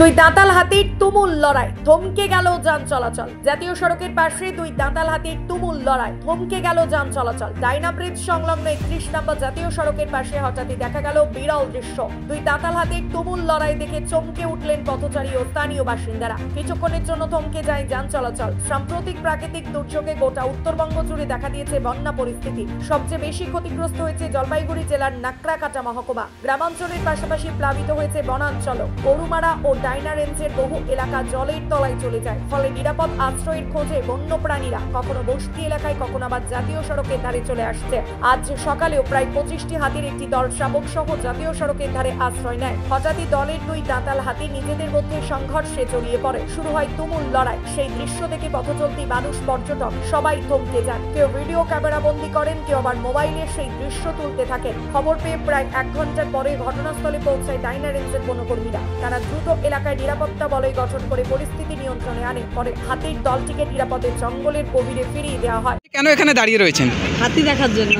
দুই দাঁতাল হাতির তুমুল লড়াই, থমকে গেল যান চলাচল। জাতীয় সড়কের পাশে দুই দাঁতাল হাতির তুমুল লড়াই, থমকে গেল যান চলাচল। ডাইনা ব্রিজ সংলগ্ন 31 নম্বর জাতীয় সড়কের পাশে হঠাৎই দেখা গেল বিরল দৃশ্য। দুই দাঁতাল হাতির তুমুল লড়াই দেখে চমকে উঠলেন পথচারী ও স্থানীয় বাসিন্দারা। কিছুক্ষণের জন্য থমকে যায় যান চলাচল। সাম্প্রতিক প্রাকৃতিক দুর্যোগে গোটা উত্তরবঙ্গ জুড়ে দেখা দিয়েছে বন্যা পরিস্থিতি। সবচেয়ে বেশি ক্ষতিগ্রস্ত হয়েছে জলপাইগুড়ি জেলার নাকড়াকাটা মহকুমা। গ্রামাঞ্চলের পাশাপাশি প্লাবিত হয়েছে বনাঞ্চল। গরুমারা ও ডাইনা রেঞ্জের বহু এলাকা জলের তলায় চলে যায়। ফলে নিরাপদ আশ্রয়ের খোঁজে বন্যপ্রাণীরা কখনো বস্তি এলাকায়, কখনো আবার জাতীয় সড়কের ধারে চলে আসছে। আজ সকালেও প্রায় 25টি হাতির একটি দল শাবক সহ জাতীয় সড়কের ধারে আশ্রয় নেয়। হঠাৎই দলের দুই দাঁতাল হাতি নিজেদের মধ্যে সংঘর্ষে জড়িয়ে পড়ে। শুরু হয় তুমুল লড়াই। সেই দৃশ্য দেখে পথচলতি মানুষ, পর্যটক সবাই থমকে যান। কেউ ভিডিও ক্যামেরা বন্দী করেন, কেউ আবার মোবাইলে সেই দৃশ্য তুলতে থাকেন। খবর পেয়ে প্রায় 1 ঘন্টার পরে ঘটনাস্থলে পৌঁছায় ডাইনা রেঞ্জের বনকর্মীরা। তারা দ্রুত এলাকায় নিরাপত্তা বলয় গঠন করে পরিস্থিতি নিয়ন্ত্রণে আনে। পরে হাতির দলটিকে নিরাপদে জঙ্গলের গভীরে ফিরিয়ে দেওয়া হয়। কেন এখানে দাঁড়িয়ে রয়েছেন? হাতি দেখার জন্য।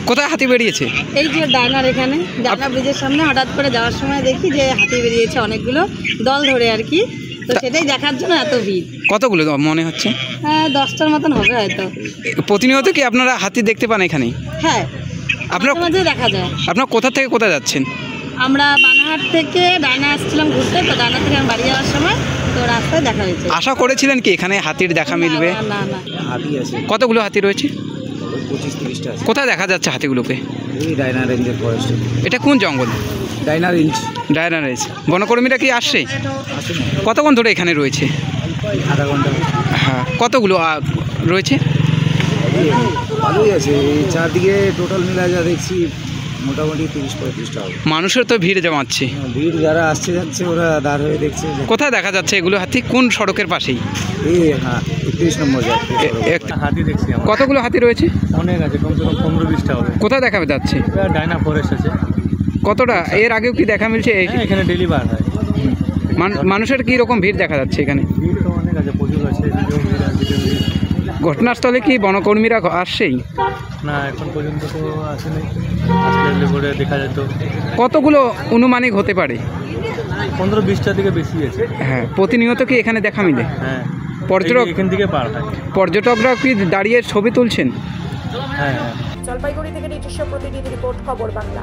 কোথায় হাতি বেরিয়েছে? এই যে ডায়নার এখানে, ডায়না ব্রিজের সামনে হঠাৎ করে যাওয়ার সময় দেখি যে হাতি বেরিয়েছে অনেকগুলো দল ধরে আর কি। তো সেটাই দেখার জন্য এত ভিড়। কতগুলো মনে হচ্ছে? হ্যাঁ, 10টার মতন হবে হয়তো। প্রতিনিয়ত কি আপনারা হাতি দেখতে পান এখানে? হ্যাঁ, আপনার মাঝে মাঝে দেখা যায়। আপনার কোথা থেকে কোথায় যাচ্ছেন? আমরা বানাহাট থেকে ডায়না আসছিলাম ঘুরতে, তো ডায়না থেকে আমি বাড়ি যাওয়ার সময় তো রাস্তায় দেখা হয়েছে। আশা করেছিলেন কি এখানে হাতির দেখা মিলবে? না না না। হাতি আছে, কতগুলো হাতি রয়েছে? 25-30টা আছে। কোথায় দেখা যাচ্ছে হাতিগুলোকে? এই ডাইনা রেঞ্জের ফরেস্টে। এটা কোন জঙ্গল? ডাইনা রেঞ্জ। ডায়না রেঞ্জ। বনকর্মীরা কি আসছে? আছে কতক্ষণ ধরে এখানে রয়েছে? আধা ঘন্টা। হ্যাঁ, কতগুলো রয়েছে? ভালোই আছে, এই চারদিকে টোটাল মিলা যা দেখছি মোটামুটি 30-35টা হবে। মানুষের তো ভিড় জমাচ্ছে। ভিড় যারা আসছে যাচ্ছে ওরা দাঁড় হয়ে দেখছে। কোথায় দেখা যাচ্ছে এগুলো হাতি? কোন সড়কের পাশেই? এই হ্যাঁ, 31 নম্বর যায়। হাতি দেখছি আমরা। কতগুলো হাতি রয়েছে? অনেক আছে, কমসে কম 15-20টা হবে। কোথায় দেখা যাচ্ছে? ডায়না ফরেস্ট আছে। কতটা এর আগেও কি দেখা মিলছে? হ্যাঁ, এখানে ডেলি বার হয়। মানুষের কি রকম ভিড় দেখা যাচ্ছে এখানে? ভিড় তো অনেক আছে, প্রচুর আছে। এদিকেও ভিড়, এদিকেও ভিড়। ঘটনাস্থলে কি বনকর্মীরা আসছেই? না, এখন পর্যন্ত তো আসেনি। আসলে পরে দেখা যেত। কতগুলো অনুমানিক হতে পারে? 15-20টা থেকে বেশি আছে। হ্যাঁ, প্রতিনিয়ত কি এখানে দেখা মিলে? হ্যাঁ, পর্যটক এখান থেকে বার হয়। পর্যটকরা কি দাঁড়িয়ে ছবি তুলছেন? হ্যাঁ হ্যাঁ। জলপাইগুড়ি থেকে নিজস্ব প্রতিনিধি রিপোর্ট, খবর বাংলা।